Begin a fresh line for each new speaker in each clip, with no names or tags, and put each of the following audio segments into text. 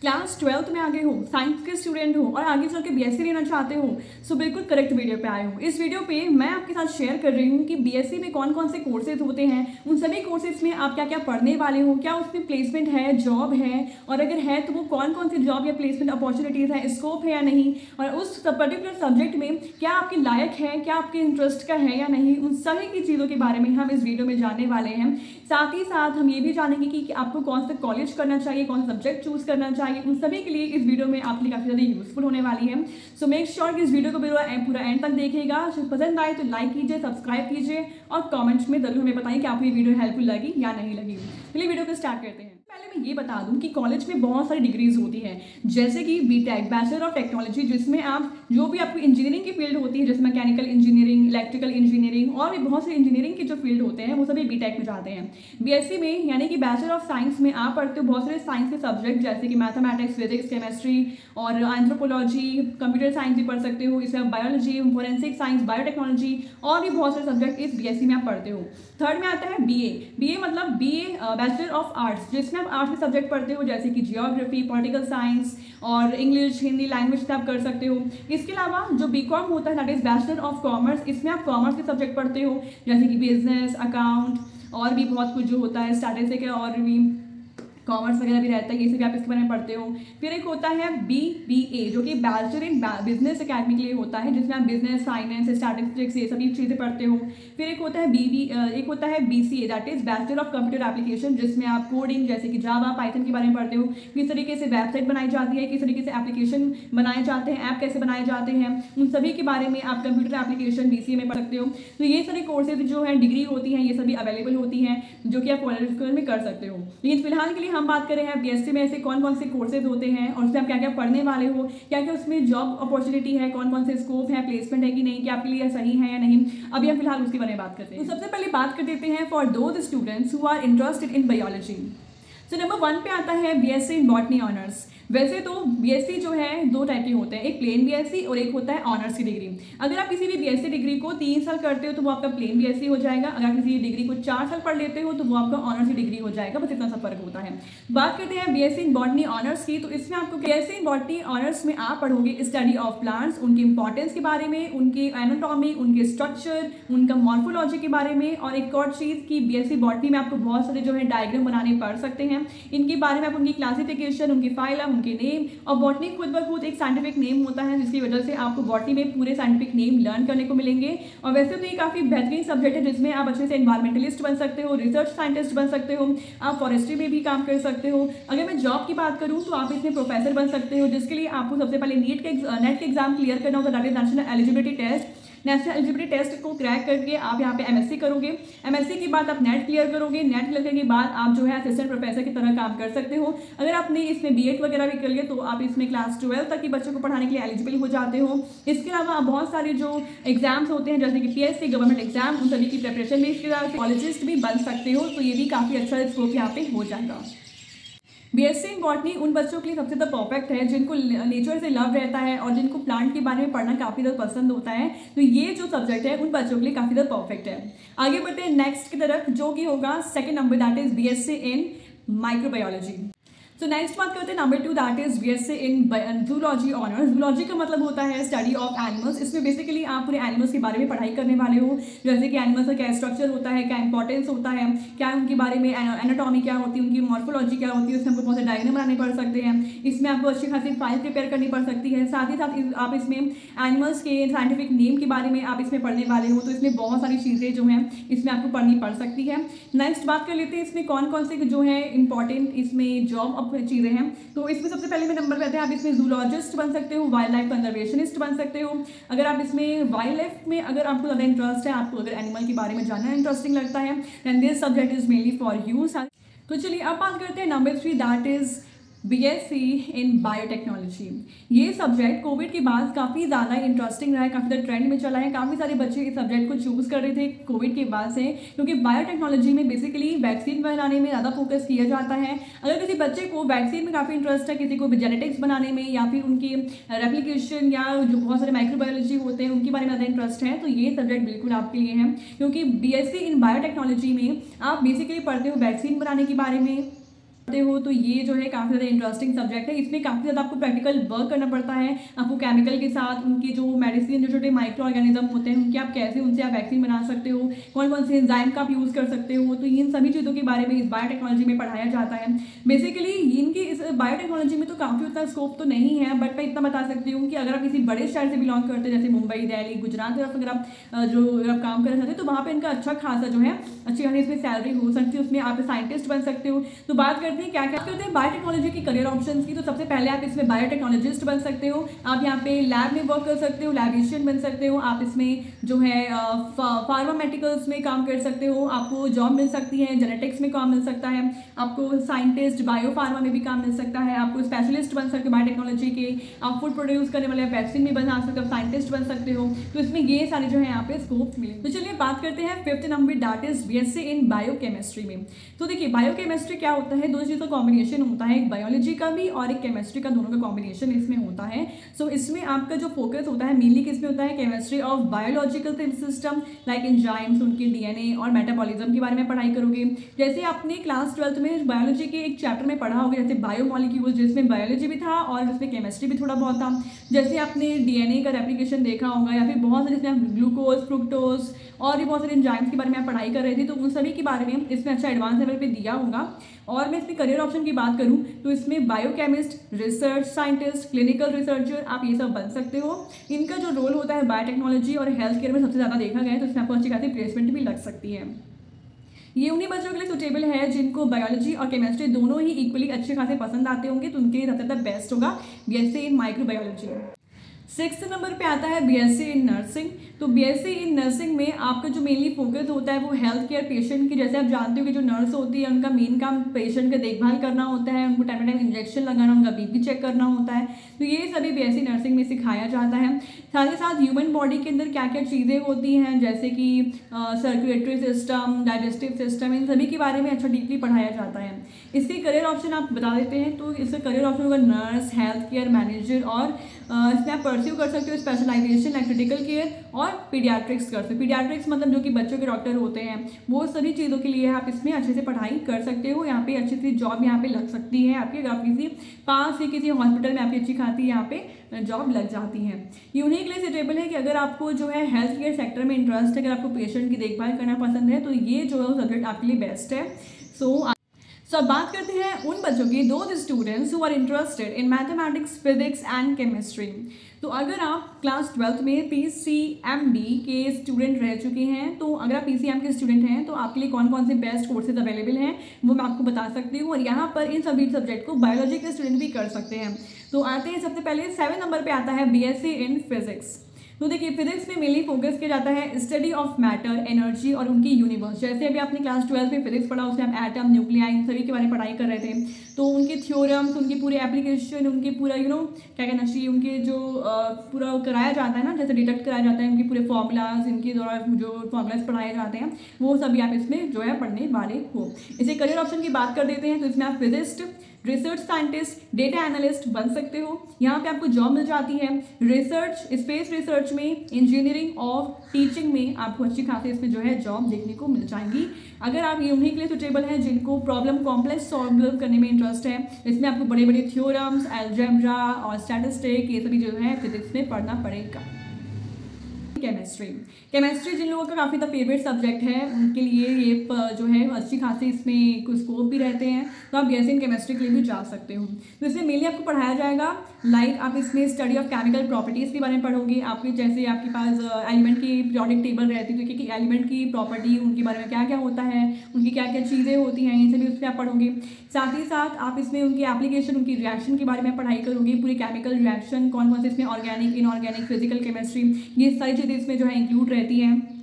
Class 12th में आगे हो, साइंस के स्टूडेंट हो और आगे चल के बीएससी लेना चाहते हो, सो बिल्कुल करेक्ट वीडियो पे आए हो। इस वीडियो पे मैं आपके साथ शेयर कर रही हूँ कि बीएससी में कौन कौन से कोर्सेज होते हैं, उन सभी कोर्सेज में आप क्या क्या पढ़ने वाले हो, क्या उसमें प्लेसमेंट है, जॉब है, और अगर है तो वो कौन कौन सी जॉब या प्लेसमेंट अपॉर्चुनिटीज़ है, स्कोप है या नहीं, और उस पर्टिकुलर सब्जेक्ट में क्या आपके लायक है, क्या आपके इंटरेस्ट का है या नहीं, उन सभी की चीज़ों के बारे में हम इस वीडियो में जानने वाले हैं। साथ ही साथ हम ये भी जानेंगे कि आपको कौन सा कॉलेज करना चाहिए, कौन सा सब्जेक्ट चूज करना चाहिए, उन सभी के लिए इस वीडियो में आपके लिए काफ़ी ज़्यादा यूजफुल होने वाली है। सो मेक श्योर कि इस वीडियो को पूरा एंड तक देखिएगा। पसंद आए तो लाइक कीजिए, सब्सक्राइब कीजिए और कमेंट्स में जरूर हमें बताइए कि आपको ये वीडियो हेल्पफुल लगी या नहीं लगी। चलिए वीडियो को स्टार्ट करते हैं। पहले मैं ये बता दूं कि कॉलेज में बहुत सारी डिग्रीज होती है, जैसे कि बीटेक, बैचलर ऑफ टेक्नोलॉजी, जिसमें आप जो भी आपको इंजीनियरिंग की फील्ड होती है, जैसे मैकेनिकल इंजीनियरिंग, इलेक्ट्रिकल इंजीनियरिंग और भी बहुत सारे इंजीनियरिंग के जो फील्ड होते हैं वो सभी बीटेक में जाते हैं। बीएससी में यानी कि बैचलर ऑफ साइंस में आप पढ़ते हो बहुत सारे साइंस के सब्जेक्ट, जैसे कि मैथमेटिक्स, फिजिक्स, केमिस्ट्री और एंथ्रोपोलॉजी, कंप्यूटर साइंस भी पढ़ सकते हो, इसमें आप बायोलॉजी, फोरेंसिक साइंस, बायोटेक्नोलॉजी और भी बहुत सारे सब्जेक्ट इस बीएससी में आप पढ़ते हो। थर्ड में आता है बीए। बीए मतलब बीए बैचलर ऑफ आर्ट्स, जिसमें आप आर्ट्स के सब्जेक्ट पढ़ते हो, जैसे कि जियोग्राफी, पॉलिटिकल साइंस और इंग्लिश, हिंदी लैंग्वेज से आप कर सकते हो। इसके अलावा जो बीकॉम होता है, that is bachelor of commerce, इसमें आप कॉमर्स के सब्जेक्ट पढ़ते हो, जैसे कि बिजनेस, अकाउंट और भी बहुत कुछ जो होता है, स्टैटिस्टिक्स और भी कॉमर्स वगैरह भी रहता है, ये सब आप इसके बारे में पढ़ते हो। फिर एक होता है बीबीए, जो कि बैचलर इन बिजनेस एकेडमी के लिए होता है, जिसमें आप बिजनेस, फाइनेंस, स्टैटिस्टिक्स ये सभी चीज़ें पढ़ते हो। फिर एक होता है एक होता है BCA, that is bachelor of computer application, जिसमें आप कोडिंग जैसे कि जावा, पाइथन के बारे में पढ़ते हो, किस तरीके से वेबसाइट बनाई जाती है, किस तरीके से एप्लीकेशन बनाए जाते हैं, ऐप कैसे बनाए जाते हैं, उन सभी के बारे में आप कंप्यूटर एप्लीकेशन बीसीए में पढ़ सकते हो। तो ये सारे कोर्सेज जो है, डिग्री होती हैं, ये सभी अवेलेबल होती हैं, जो कि आप कॉलेज में कर सकते हो। लेकिन फिलहाल के लिए हम बात कर रहे हैं बीएससी में ऐसे कौन कौन से कोर्सेज होते हैं और उसमें आप क्या क्या पढ़ने वाले हो, क्या क्या उसमें जॉब अपॉर्चुनिटी है, कौन कौन से स्कोप है, प्लेसमेंट है कि नहीं, क्या आपके लिए सही है या नहीं। अभी हम फिलहाल उसके बारे में बात करते हैं। तो सबसे पहले बात कर देते हैं for those students who are interested in biology. तो नंबर 1 पे आता है बीएससी इन बॉटनी ऑनर्स। वैसे तो बीएससी जो है दो टाइप के होते हैं, एक प्लेन बीएससी और एक होता है ऑनर्स की डिग्री। अगर आप किसी भी बीएससी डिग्री को 3 साल करते हो तो वो आपका प्लेन बीएससी हो जाएगा, अगर किसी डिग्री को 4 साल पढ़ लेते हो तो वो आपका ऑनर्स की डिग्री हो जाएगा, बस इतना सा फर्क होता है। बात करते हैं बीएससी इन बॉटनी ऑनर्स की, तो इसमें आपको बीएससी इन बॉटनी ऑनर्स में आप पढ़ोगे स्टडी ऑफ प्लांट्स, उनकी इंपॉर्टेंस के बारे में, उनकी एनाटॉमी, उनके स्ट्रक्चर, उनका मॉर्फोलॉजी के बारे में, और एक और चीज़ की बीएससी बॉटनी में आपको बहुत सारे जो है डायग्राम बनाने पड़ सकते हैं, इनके बारे में आप उनकी क्लासिफिकेशन, उनकी फाइलम, उनके नेम, और बॉटनी खुद ब खुद एक साइंटिफिक नेम होता है, जिसकी वजह से आपको बॉटनी में पूरे साइंटिफिक नेम लर्न करने को मिलेंगे। और वैसे तो ये काफ़ी बेहतरीन सब्जेक्ट है, जिसमें आप अच्छे से एनवायरमेंटलिस्ट बन सकते हो, रिसर्च साइंटिस्ट बन सकते हो, आप फॉरेस्ट्री में भी काम कर सकते हो। अगर मैं जॉब की बात करूँ तो आप इसमें प्रोफेसर बन सकते हो, जिसके लिए आपको सबसे पहले नेट के एग्जाम क्लियर करना होता है, that is national eligibility test. National eligibility test को क्रैक करके आप यहाँ पे एमएससी करोगे, एमएससी के बाद आप नेट क्लियर करोगे, नेट क्लियर करने के बाद आप जो है असिस्टेंट प्रोफेसर की तरह काम कर सकते हो। अगर आपने इसमें बीएड वगैरह भी कर लिया तो आप इसमें क्लास 12 तक के बच्चों को पढ़ाने के लिए एलिजिबल हो जाते हो। इसके अलावा आप बहुत सारे जो एग्जाम्स होते हैं, जैसे कि पीएससी, गवर्नमेंट एग्जाम, उन सभी की प्रिपरेशन में इसके अलावा कॉलेजिस्ट भी बन सकते हो, तो ये भी काफ़ी अच्छा स्कोप यहाँ पे हो जाएगा। बीएससी इन बॉटनी उन बच्चों के लिए सबसे ज़्यादा परफेक्ट है जिनको नेचर से लव रहता है और जिनको प्लांट के बारे में पढ़ना काफ़ी ज़्यादा पसंद होता है, तो ये जो सब्जेक्ट है उन बच्चों के लिए काफ़ी ज़्यादा परफेक्ट है। आगे बढ़ते हैं नेक्स्ट की तरफ, जो कि होगा second number, that is BSc in microbiology. तो नेक्स्ट बात करते हैं number 2, that is BSc in zoology honours. Zoology का मतलब होता है स्टडी ऑफ एनिमल्स। इसमें बेसिकली आप पूरे एनिमल्स के बारे में पढ़ाई करने वाले हो, जैसे कि एनिमल्स का क्या स्ट्रक्चर होता है, क्या इंपॉर्टेंस होता है, क्या उनके बारे में एनाटॉमी क्या होती है, उनकी मॉर्फोलॉजी क्या होती है, उसमें आपको बहुत से डायग्राम बनाने पड़ सकते हैं, इसमें आपको अच्छी खासी फाइल प्रिपेयर करनी पड़ सकती है। साथ ही साथ आप इसमें एनिमल्स के साइंटिफिक नेम के बारे में आप इसमें पढ़ने वाले हो, तो इसमें बहुत सारी चीज़ें जो हैं इसमें आपको पढ़नी पड़ सकती है। नेक्स्ट बात कर लेते हैं इसमें कौन कौन से जो है इंपॉर्टेंट इसमें जॉब चीज़ें हैं। तो इसमें सबसे पहले में नंबर पे आते हैं, आप इसमें जूलॉजिस्ट बन सकते हो, वाइल्ड लाइफ कंजर्वेशनिस्ट बन सकते हो। अगर आप इसमें वाइल्ड लाइफ में अगर आपको ज़्यादा इंटरेस्ट है, आपको अगर एनिमल के बारे में जानना इंटरेस्टिंग लगता है, then this subject is mainly for you. तो चलिए अब बात करते हैं number 3, that is BSc in biotechnology. ये सब्जेक्ट कोविड के बाद काफ़ी ज़्यादा इंटरेस्टिंग रहा है, काफ़ी ज़्यादा ट्रेंड में चला है, काफ़ी सारे बच्चे इस सब्जेक्ट को चूज़ कर रहे थे कोविड के बाद से, क्योंकि बायोटेक्नोलॉजी में बेसिकली वैक्सीन बनाने में ज़्यादा फोकस किया जाता है। अगर किसी बच्चे को वैक्सीन में काफ़ी इंटरेस्ट है, किसी को जेनेटिक्स बनाने में या फिर उनकी रेप्लिकेशन या जो बहुत सारे माइक्रोबायोलॉजी होते हैं उनके बारे में ज़्यादा इंटरेस्ट है, तो ये सब्जेक्ट बिल्कुल आपके लिए है, क्योंकि बीएससी इन बायोटेक्नोलॉजी में आप बेसिकली पढ़ते हो वैक्सीन बनाने के बारे में, हो तो ये जो है काफ़ी ज़्यादा इंटरेस्टिंग सब्जेक्ट है। इसमें काफ़ी ज़्यादा आपको प्रैक्टिकल वर्क करना पड़ता है। आपको केमिकल के साथ उनके जो मेडिसिन, जो छोटे माइक्रो ऑर्गेनिज्म होते हैं, उनके आप कैसे उनसे आप वैक्सीन बना सकते हो, कौन कौन से एंजाइम का आप यूज़ कर सकते हो, तो इन सभी चीज़ों के बारे में इस बायोटेक्नोलॉजी में पढ़ाया जाता है। बेसिकली इनकी इस बायोटेक्नोलॉजी में तो काफ़ी उतना स्कोप तो नहीं है, बट मैं इतना बता सकती हूँ कि अगर आप किसी बड़े शहर से बिलोंग करते हैं, जैसे मुंबई, दिल्ली, गुजरात, या अगर आप काम करना चाहते हैं, तो वहाँ पर इनका अच्छा खासा जो है अच्छी खासी इसमें सैलरी हो सकती है, उसमें आप साइंटिस्ट बन सकते हो। तो बात करते हैं क्या क्या करते हैं बायोटेक्नोलॉजी की करियर ऑप्शंस की। तो सबसे पहले आप इसमें बायोटेक्नोलॉजिस्ट बन सकते हो, आप यहाँ पे लैब में वर्क कर सकते हो, लैबिशियन बन सकते हो, आप इसमें जो है फार्मामेटिकल्स में काम कर सकते हो, आपको जॉब मिल सकती है, जेनेटिक्स में काम मिल सकता है, आपको साइंटिस्ट बायो फार्मा में भी काम मिल सकता है, आपको स्पेशलिस्ट बन सकते हो बायोटेक्नोलॉजी के, आप फूड प्रोड्यूस करने वाले वैक्सीन भी बना सकते हो, साइंटिस्ट बन सकते हो। तो इसमें ये सारे जो है यहाँ पे स्कोप मिले। तो चलिए बात करते हैं 5th number, that is BSc in biochemistry में। तो देखिए बायोकेमिस्ट्री क्या होता है, दो चीज़ों का कॉम्बिनेशन होता है, एक बायोलॉजी का भी और एक केमिस्ट्री का, दोनों का कॉम्बिनेशन इसमें होता है। सो इसमें आपका जो फोकस होता है मेनली किसमें होता है, chemistry of biological system like enzymes, उनके डीएनए और मेटाबॉलिज्म के बारे में पढ़ाई करोगे। जैसे आपने क्लास 12th में बायोलॉजी के एक चैप्टर में पढ़ा होगा, जैसे बायोमॉलिक्यूल्स, जिसमें बायोलॉजी भी था और उसमें केमिस्ट्री भी थोड़ा बहुत था। जैसे आपने डीएनए का रेप्लिकेशन देखा होगा, या फिर बहुत सारे जिसमें ग्लूकोज, फ्रुक्टोज और भी बहुत सारे एंजाइम्स के बारे में आप पढ़ाई कर रहे थे, तो उन सभी के बारे में इसमें अच्छा एडवांस लेवल पे दिया होगा। और मैं इसमें करियर ऑप्शन की बात करूं तो इसमें biochemist, research scientist, clinical researcher, आप ये सब बन सकते हो। इनका जो रोल होता है बायोटेक्नोलॉजी और हेल्थ केयर में सबसे ज़्यादा देखा गया है, तो इसमें आपको अच्छी खासी प्लेसमेंट भी लग सकती है। ये उन्हीं बच्चों के लिए सुटेबल है जिनको बायोलॉजी और केमिस्ट्री दोनों ही इक्वली अच्छे खासे पसंद आते होंगे, तो उनके लिए सबसे ज़्यादा बेस्ट होगा BSc in microbiology. 6th number पे आता है बीएससी इन नर्सिंग। तो बीएससी इन नर्सिंग में आपका जो मेनली फोकस होता है वो हेल्थ केयर पेशेंट की, जैसे आप जानते हो कि जो नर्स होती है उनका मेन काम पेशेंट का देखभाल करना होता है, उनको टाइम टाइम इंजेक्शन लगाना, उनका बीपी चेक करना होता है। तो ये सभी बीएससी नर्सिंग में सिखाया जाता है। साथ ही साथ ह्यूमन बॉडी के अंदर क्या क्या चीज़ें होती हैं, जैसे कि सर्कुलेटरी सिस्टम, डाइजेस्टिव सिस्टम, इन सभी के बारे में अच्छा डीपली पढ़ाया जाता है। इसके करियर ऑप्शन आप बता देते हैं, तो इसका करियर ऑप्शन होगा नर्स, हेल्थ केयर मैनेजर, और इसमें आप परस्यू कर सकते हो स्पेशलाइजेशन लाइक क्रिटिकल केयर और पीडियाट्रिक्स कर सकते हो। पीडियाट्रिक्स मतलब जो कि बच्चों के डॉक्टर होते हैं, वो सभी चीज़ों के लिए आप इसमें अच्छे से पढ़ाई कर सकते हो। यहाँ पे अच्छी सी जॉब यहाँ पे लग सकती है आपकी, अगर आप किसी पास ही किसी हॉस्पिटल में आपकी अच्छी खासी यहाँ पे जॉब लग जाती है। ये उन्हीं के लिए सुटेबल है कि अगर आपको जो है हेल्थ केयर सेक्टर में इंटरेस्ट है, अगर आपको पेशेंट की देखभाल करना पसंद है, तो ये जो है सब्जेक्ट आपके लिए बेस्ट है। सो अब बात करते हैं उन बच्चों की, those students who are interested in mathematics, physics and chemistry. तो अगर आप क्लास 12th में PCMB के स्टूडेंट रह चुके हैं, तो अगर आप PCM के स्टूडेंट हैं तो आपके लिए कौन कौन से बेस्ट कोर्सेज अवेलेबल हैं वो मैं आपको बता सकती हूँ। और यहाँ पर इन सभी सब्जेक्ट को बायोलॉजी के स्टूडेंट भी कर सकते हैं। तो आते हैं सबसे पहले 7 नंबर पर आता है BSc इन फिजिक्स। तो देखिए फिजिक्स में मेनली फोकस किया जाता है स्टडी ऑफ मैटर, एनर्जी और उनकी यूनिवर्स। जैसे अभी आपने क्लास 12 में फिजिक्स पढ़ा, उसमें आप एटम, न्यूक्लियाई, इन सभी के बारे में पढ़ाई कर रहे थे, तो उनके थ्योरम्स, उनकी पूरी एप्लीकेशन, उनके पूरा क्या कहना चाहिए, उनके जो पूरा कराया जाता है ना, जैसे डिटेक्ट कराया जाता है, उनके पूरे फॉर्मूलाज, इनके द्वारा जो फॉर्मूलाज पढ़ाए जाते हैं, वो सभी आप इसमें जो है पढ़ने वाले हो। इसे करियर ऑप्शन की बात कर देते हैं, तो इसमें आप physicist, research scientist, data analyst बन सकते हो। यहाँ पे आपको जॉब मिल जाती है। रिसर्च, स्पेस रिसर्च में, इंजीनियरिंग और टीचिंग में आपको अच्छी खासी इसमें जो है जॉब देखने को मिल जाएंगी। अगर आप ये उन्हीं के लिए सुटेबल हैं जिनको प्रॉब्लम कॉम्प्लेक्स सॉल्व करने में इंटरेस्ट है, इसमें आपको बड़े बड़े थ्योरम्स, अलजेब्रा और स्टैटिस्टिक, ये सभी जो है फिजिक्स में पढ़ना पड़ेगा। केमिस्ट्री जिन लोगों का काफ़ी द फेवरेट सब्जेक्ट है, उनके लिए ये जो है अच्छी खासी इसमें कुछ स्कोप भी रहते हैं, तो आप बीएससी इन केमिस्ट्री के लिए भी जा सकते हो। तो इसमें मेनली आपको पढ़ाया जाएगा लाइक आप इसमें स्टडी ऑफ केमिकल प्रॉपर्टीज़ के बारे में पढ़ोगे। आपके जैसे आपके पास एलिमेंट की पीरियोडिक टेबल रहती है, तो कि एलिमेंट की प्रॉपर्टी, उनके बारे में क्या क्या होता है, उनकी क्या क्या चीज़ें होती हैं, ये सभी उसमें आप पढ़ोगे। साथ ही साथ आप इसमें उनकी एप्लीकेशन, उनकी रिएक्शन के बारे में पढ़ाई करोगे, पूरी केमिकल रिएक्शन कौन कौन से इसमें ऑर्गेनिक, इनऑर्गेनिक, फिजिकल केमिस्ट्री, ये सारी चीज़ें इसमें जो है इंक्लूड रहती हैं।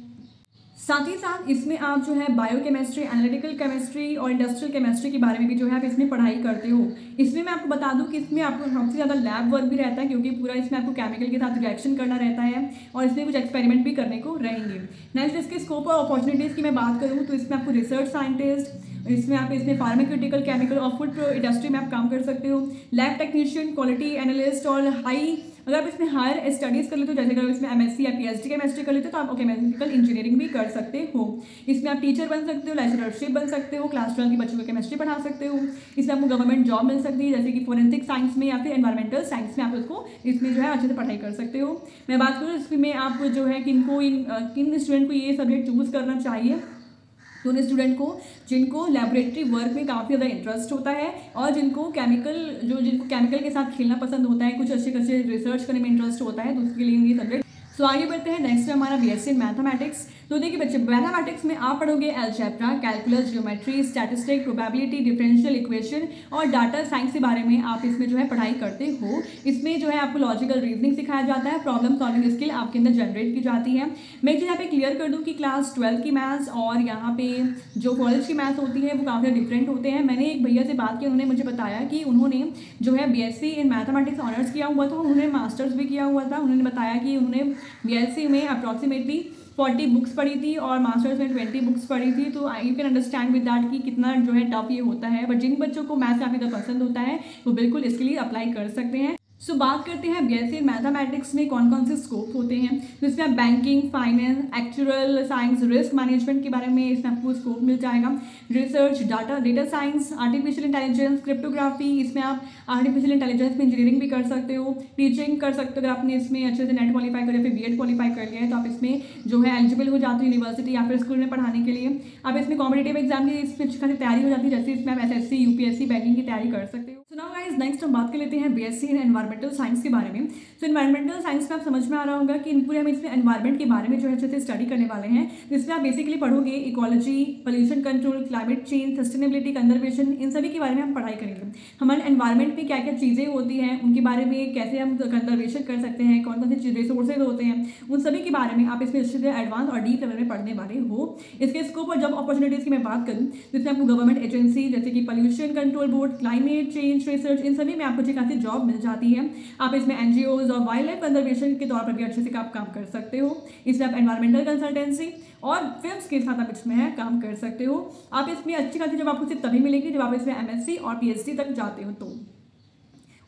साथ ही साथ इसमें आप जो है बायोकेमिस्ट्री, एनालिटिकल केमिस्ट्री और इंडस्ट्रियल केमिस्ट्री के बारे में भी जो है आप इसमें पढ़ाई करते हो। इसमें मैं आपको बता दूं कि इसमें आपको सबसे ज़्यादा लैब वर्क भी रहता है, क्योंकि पूरा इसमें आपको केमिकल के साथ रिएक्शन करना रहता है और इसमें कुछ एक्सपेरिमेंट भी करने को रहेंगे। नेक्स्ट इसके स्कोप और अपॉर्चुनिटीज़ की मैं बात करूँ तो इसमें आपको रिसर्च साइंटिस्ट, इसमें आप इसमें फार्मास्यूटिकल, केमिकल और फूड इंडस्ट्री में आप काम कर सकते हो। लैब टेक्नीशियन, क्वालिटी एनालिस्ट और हाई अगर आप इसमें हायर स्टडीज़ कर लेते हो, जैसे अगर इसमें एमएससी या पीएचडी केमिस्ट्री कर लेते हो तो आप केमिकल इंजीनियरिंग भी कर सकते हो। इसमें आप टीचर बन सकते हो, लेक्चरशिप बन सकते हो, क्लास 12 के बच्चों को केमिस्ट्री पढ़ा सकते हो। इसमें आपको गवर्नमेंट जॉब मिल सकती है, जैसे कि फोरेंसिक साइंस में या फिर एनवायरमेंटल साइंस में आप उसको इसमें जो है अच्छे से पढ़ाई कर सकते हो। मैं बात करूँ इसमें आप जो है किन स्टूडेंट को ये सब्जेक्ट चूज़ करना चाहिए, तो उन स्टूडेंट को जिनको लैबोरेटरी वर्क में काफ़ी ज़्यादा इंटरेस्ट होता है और जिनको केमिकल के साथ खेलना पसंद होता है, कुछ अच्छे रिसर्च करने में इंटरेस्ट होता है, तो उसके लिए ये सब्जेक्ट। सो आगे बढ़ते हैं। नेक्स्ट है हमारा बीएससी इन मैथमेटिक्स। तो देखिए बच्चे, मैथमेटिक्स में आप पढ़ोगे algebra, calculus, geometry, statistic, probability, differential equation और डाटा साइंस के बारे में आप इसमें जो है पढ़ाई करते हो। इसमें जो है आपको लॉजिकल रीजनिंग सिखाया जाता है, प्रॉब्लम सॉल्विंग स्किल आपके अंदर जनरेट की जाती है। मैं यहाँ पे क्लियर कर दूँ कि क्लास 12 की मैथ्स और यहाँ पे जो कॉलेज की मैथ्स होती है वो काफ़ी डिफरेंट होते हैं। मैंने एक भैया से बात की, उन्होंने मुझे बताया कि उन्होंने जो है बीएससी इन मैथमेटिक्स ऑनर्स किया हुआ था, उन्होंने मास्टर्स भी किया हुआ था। उन्होंने बताया कि उन्होंने बीएससी में अप्रॉक्सीमेटली 40 बुक्स पढ़ी थी और मास्टर्स में 20 बुक्स पढ़ी थी। तो you can understand with that कि कितना जो है टफ ये होता है। बट जिन बच्चों को मैथ्स काफ़ी ज़्यादा पसंद होता है वो बिल्कुल इसके लिए अप्लाई कर सकते हैं। सो बात करते हैं बीएससी मैथमेटिक्स में कौन कौन से स्कोप होते हैं। तो इसमें आप banking, finance, actual science, risk management के बारे में इसमें आपको स्कोप मिल जाएगा। Research, data science, artificial intelligence, cryptography, इसमें आप आर्टिफिशियल इंटेलिजेंस में इंजीनियरिंग भी कर सकते हो। टीचिंग कर सकते हो, अगर आपने इसमें अच्छे से नेट क्वालिफाई कर या फिर बीएड क्वालिफाई कर लिया है तो आप इसमें जो है एलिजिबल हो जाते हो यूनिवर्सिटी या फिर स्कूल में पढ़ाने के लिए। आप इसमें कॉम्पिटेटिव एग्जाम की इसमें अच्छी खासी तैयारी हो जाती है, जैसे इसमें आप एसएससी, यूपीएससी, बैंकिंग की तैयारी कर सकते हो। सो नाउ गाइस, नेक्स्ट हम बात कर लेते हैं बीएससी इन एनवायरमेंटल साइंस के बारे में। तो एनवायरमेंटल साइंस में आप समझ में आ रहा होगा कि पूरे हम इसमें एनवायरमेंट के बारे में जो है अच्छे से स्टडी करने वाले हैं। इसमें आप बेसिकली पढ़ोगे ecology, pollution control, climate change, sustainability, conservation, इन सभी के बारे में हम पढ़ाई करेंगे। हमारे एनवायरमेंट में क्या क्या चीज़ें होती हैं, उनके बारे में कैसे हम कंजर्वेशन कर सकते हैं, कौन कौन से रिसोर्सेज होते हैं, उन सभी के बारे में आप इसमें अच्छे से एडवांस और डीप लेवल में पढ़ने वाले हो। इसके स्कोप और जॉब अपॉर्चुनिटीज़ की मैं बात करूँ तो इसमें आपको गवर्नमेंट एजेंसी जैसे कि pollution control board, climate change research, इन सभी में आपको अच्छी खासी जॉब मिल जाती है। आप इसमें एनजीओज और वाइल्ड लाइफ कंजर्वेशन के तौर पर भी अच्छे से आप काम कर सकते हो। इसमें आप एनवायरमेंटल कंसल्टेंसी और फिल्म्स के साथ आप इसमें काम कर सकते हो। आप इसमें अच्छी खासी जब आपको सिर्फ तभी मिलेगी जब आप इसमें एमएससी और पीएचडी तक जाते हो। तो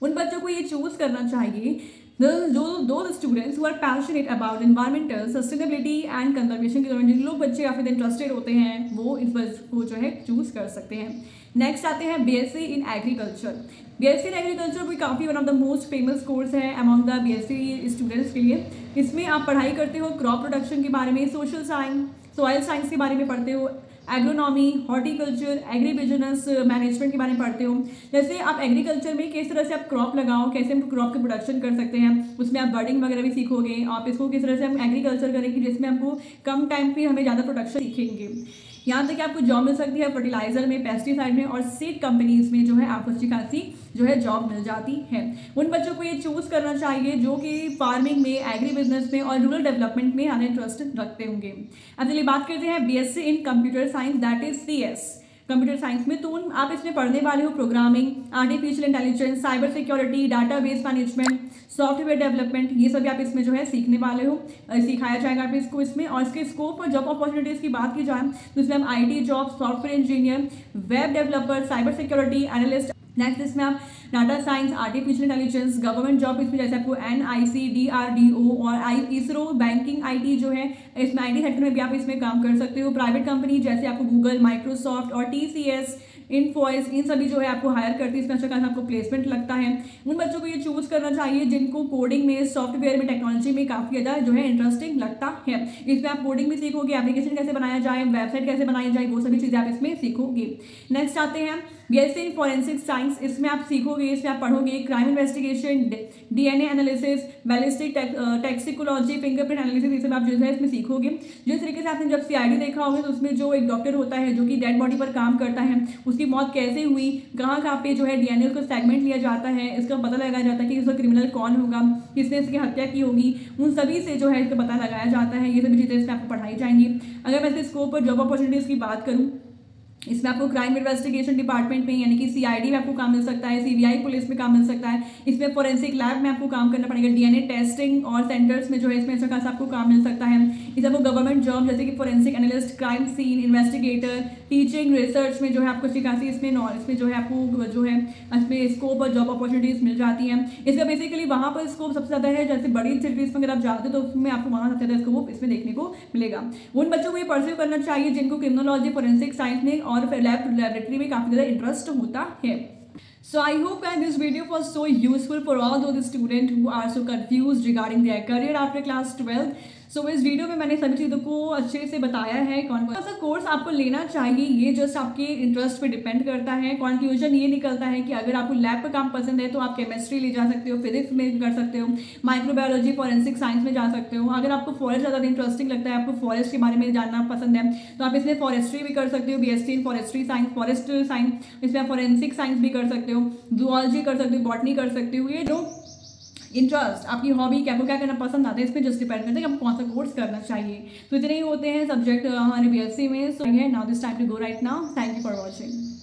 उन बच्चों को ये चूज करना चाहिए those students who are passionate about environmental sustainability and conservation के दौरान जिन लोग बच्चे काफ़ी इंटरेस्टेड होते हैं वो इस को जो है चूज कर सकते हैं। नेक्स्ट आते हैं BSc in agriculture. BSc in agriculture भी काफ़ी one of the most famous course है अमॉन्ग द बीएससी स्टूडेंट्स के लिए। इसमें आप पढ़ाई करते हो क्रॉप प्रोडक्शन के बारे में, सोशल साइंस, सॉइल साइंस के बारे में पढ़ते हो, agronomy, horticulture, agri business management के बारे में पढ़ते हो। जैसे आप एग्रीकल्चर में किस तरह से आप क्रॉप लगाओ, कैसे हम क्रॉप की प्रोडक्शन कर सकते हैं, उसमें आप बर्डिंग वगैरह भी सीखोगे। आप इसको किस तरह से हम एग्रीकल्चर करेंगे जिसमें हमको कम टाइम पे हमें ज़्यादा प्रोडक्शन सीखेंगे। यहाँ तक कि आपको जॉब मिल सकती है फर्टिलाइजर में, पेस्टिसाइड में और सीड कंपनीज में जो है आपको अच्छी खासी जो है जॉब मिल जाती है। उन बच्चों को ये चूज़ करना चाहिए जो कि फार्मिंग में, एग्री बिजनेस में और रूरल डेवलपमेंट में ज़्यादा इंटरेस्ट रखते होंगे। अब चलिए बात करते हैं BSc in computer science, that is CS. Computer science में तो आप इसमें पढ़ने वाले हो programming, artificial intelligence, cyber security, database management, software development, ये सभी आप इसमें जो है सीखने वाले हो, सिखाया जाएगा आप इसको इसमें। और इसके स्कोप और जॉब अपॉर्चुनिटीज़ की बात की जाए तो इसमें हम IT job, software engineer, web developer, cyber security analyst, next इसमें आप data science, artificial intelligence, government job इसमें जैसे आपको एनआईसी, डीआरडीओ और इसरो, बैंकिंग, आईटी जो है इसमें आईटी सेक्टर में भी आप इसमें काम कर सकते हो। प्राइवेट कंपनी जैसे आपको गूगल, माइक्रोसॉफ्ट और टीसीएस, इनफोइस, इन सभी जो है आपको हायर करती है, इसमें अच्छा खासा आपको प्लेसमेंट लगता है। उन बच्चों को ये चूज़ करना चाहिए जिनको कोडिंग में, सॉफ्टवेयर में, टेक्नोलॉजी में काफ़ी ज़्यादा जो है इंटरेस्टिंग लगता है। इसमें आप कोडिंग भी सीखोगे, एप्लीकेशन कैसे बनाया जाए, वेबसाइट कैसे बनाई जाए, वो सभी चीज़ें आप इसमें सीखोगे। नेक्स्ट आते हैं बीएससी इन फॉरेंसिक साइंस। इसमें आप सीखोगे, इसमें आप पढ़ोगे crime investigation, DNA analysis, ballistic toxicology, fingerprint analysis, ये सब आप जो है इसमें सीखोगे। जिस तरीके से आपने जब सीआईडी देखा होगा तो उसमें जो एक डॉक्टर होता है जो कि डेड बॉडी पर काम करता है, उसकी मौत कैसे हुई, कहाँ पे जो है डीएनए उसका सेगमेंट लिया जाता है, इसका पता लगाया जाता है कि इसका क्रिमिनल कौन होगा, किसने इसकी हत्या की होगी, उन सभी से जो है इसका पता लगाया जाता है। ये सभी चीज़ें इसमें आपको पढ़ाई जाएंगी। अगर मैं इसके स्कोप और जॉब अपॉर्चुनिटीज़ की बात करूँ इसमें आपको क्राइम इन्वेस्टिगेशन डिपार्टमेंट में यानी कि सीआईडी में आपको काम मिल सकता है, सीबीआई पुलिस में काम मिल सकता है। इसमें फोरेंसिक लैब में आपको काम करना पड़ेगा, डीएनए टेस्टिंग और सेंटर्स में जो है इसमें अच्छा खासा आपको काम मिल सकता है। इसमें आपको गवर्नमेंट जॉब जैसे कि forensic analyst, crime scene investigator, teaching, research में जो है आपको अच्छी खासी इसमें जो है आपको जो है इसमें स्कोप और जॉब अपॉर्चुनिटीज मिल जाती हैं। इसका बेसिकली वहाँ पर स्कोप सबसे ज़्यादा है, जैसे बड़ी सिटीज में अगर आप जाते हो तो उसमें आपको वहाँ सबसे ज़्यादा स्कोप इसमें देखने को मिलेगा। उन बच्चों को ये परस्यू करना चाहिए जिनको क्रिमिनोलॉजी, फोरेंसिक साइंस में और लैबोरेटरी में काफ़ी ज़्यादा इंटरेस्ट होता है। So I hope that this video was so useful for all those students who are so confused regarding their career after class 12. So इस वीडियो में मैंने सभी चीज़ों को अच्छे से बताया है कौन कौन सा कोर्स आपको लेना चाहिए। ये जस्ट आपके इंटरेस्ट पे डिपेंड करता है। कंक्लूजन ये निकलता है कि अगर आपको लैब का काम पसंद है तो आप केमिस्ट्री ले जा सकते हो, फिजिक्स में कर सकते हो, माइक्रोबायोलॉजी, फॉरेंसिक साइंस में जा सकते हो। अगर आपको फॉरेस्ट ज़्यादा इंटरेस्टिंग लगता है, आपको फॉरेस्ट के बारे में जानना पसंद है तो आप इसमें फॉरेस्ट्री भी कर सकते हो, BSc in forestry science, forest science, इसमें आप फॉरेंसिक साइंस भी कर सकते हो, जूलॉजी कर सकते हो, बॉटनी कर सकते हो। ये जो इंटरेस्ट, आपकी हॉबी, क्या आपको क्या करना पसंद आता है, इसमें जस्ट डिपेंड करता है कि आपको कौन सा कोर्स करना चाहिए। तो इतने ही होते हैं सब्जेक्ट हमारे बीएससी में। So now this time to go right now. Thank you for watching.